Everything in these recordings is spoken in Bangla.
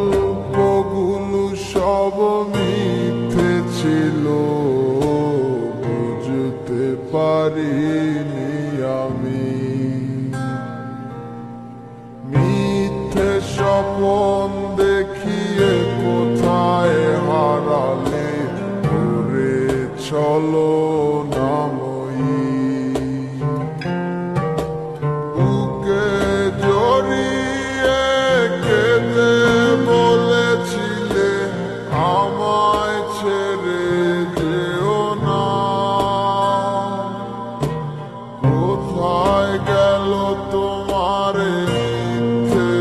গল্পগুলো সব মিথ্যে ছিল, বুঝতে পারিনি আমি। মিথ্যে স্বপন দেখিয়ে কোথায় হারালে ঘুরে চলো নাময়ী। বুকে জড়িয়ে কেঁদে বলেছিলে আমায় ছেড়ে যেও না। কোথায় গেল তোমার মিথ্যে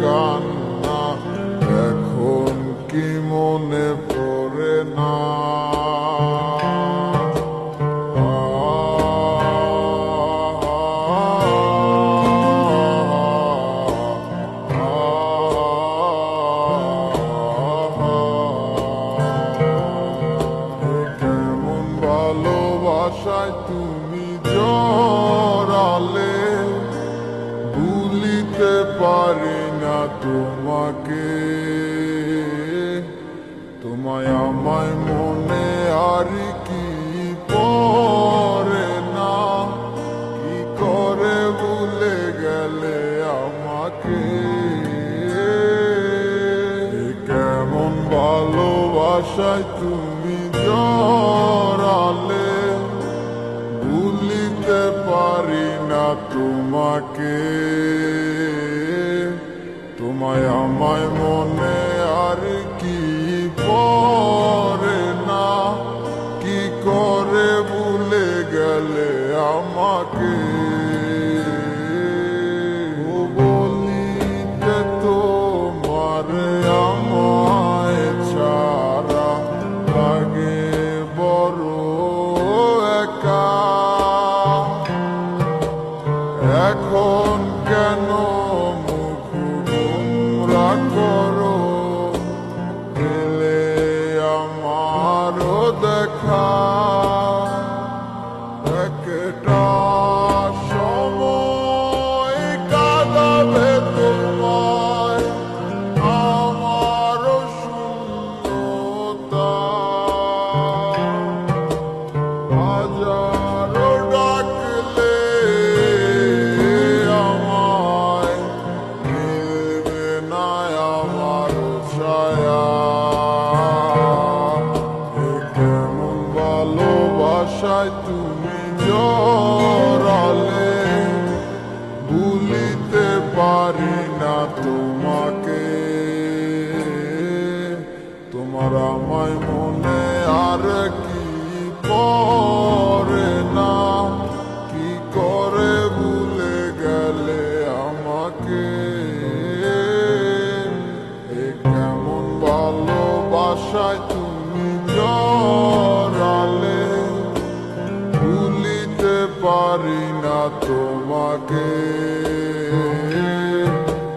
কান্না, এখন কি মনে পড়ে না? কেমন ভালোবাসায় তুমি জড়ালে, ভুলিতে পারি না তোমাকে। তোমায় আমায় মনে আর কি পড়ে না, কি করে ভুলে গেলে আমাকে। কেমন ভালোবাসায় তুমি জড়ালে, ভুলিতে পারি না তোমাকে। তোমায় আমায় মনে আর কি পড়ে না, কি করে ভুলে গেলে আমাকে। ও বলিতে তোমার আমায় ছাড়া লাগে বড় একা। এখন কেন মুখ গোমরা করো, পেলে আমারও দেখা। একটা সময় কাঁদাবে তোমায় আমারও শূন্যতা। হাজারো ডাকলে আমায় মিলবে না আমার ছায়া। কেমন ভালোবাসায় তুমি জড়ালে, ভুলিতে পারি না তোমাকে। তোমার আমায় মনে আর কি পড়ে না, কি করে ভুলে গেলে আমাকে। কেমন ভালোবাসায় তুমি জড়ালে, ভুলিতে পারি না তোমাকে।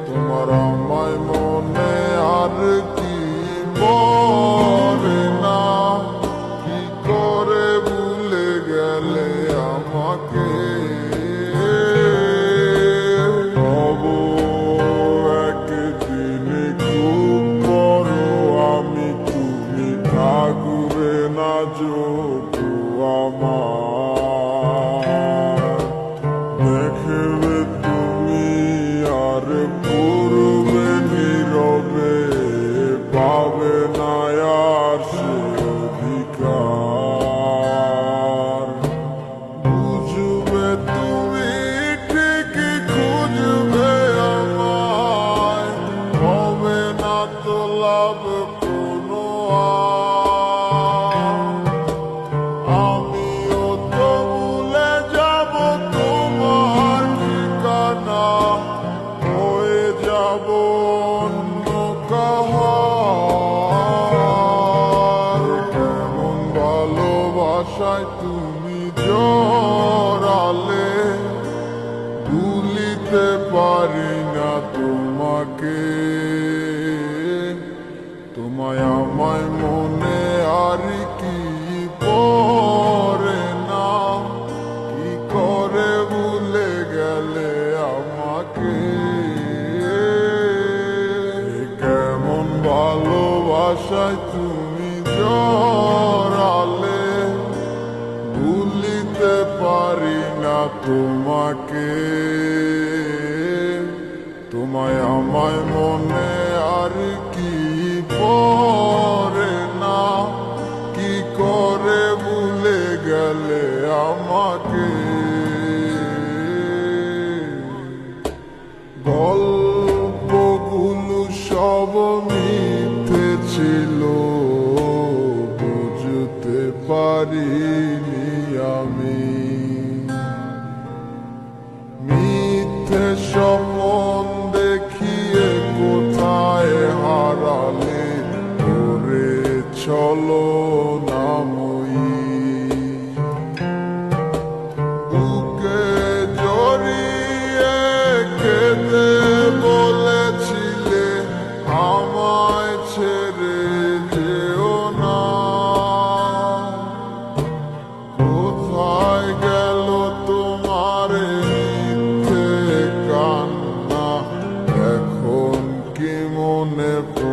তোমার আমায় মনে আর কি পড়ে না, কি করে ভুলে গেলে আমাকে। হব একদিন খুব বড় আমি, তুমি থাকবে না যোগ্য আমার। দেখবে তুমি আর পূর্বে নীরবে, পাবে না আর সে অধিকার। বুঝবে তুমি ঠিকই খুঁজবে আমায়, হবে না তো লাভ কোনো আর। আমিও তো ভুলে যাব তোমার ঠিকানা, হয়ে যাব অন্য কাহার। কেমন ভালোবাসায় তুমি জড়ালে, ভুলিতে পারি না তোমাকে। তোমায় আমায় মনে আর কি পড়ে না, কি করে ভুলে গেলে আমাকে। ভাষায় তুমি জড়ালে, ভুলিতে পারি না তোমাকে। তোমায় আমায় মনে আর কি পড়ে না, কি করে ভুলে গেলে আমাকে। গল্পগুলো সব মিথ্যে ছিল, বুঝতে পারিনি আমি। মিথ্যে স্বপ্ন দেখিয়ে কোথায় হারালে, করে চলো নামই। বুকে জড়িয়ে কেঁদে বলেছিলে, আমায় ছেড়ে যেও না। কোথায় গেল তোমার মিথ্যে কান্না, এখন কি মনে পড়ে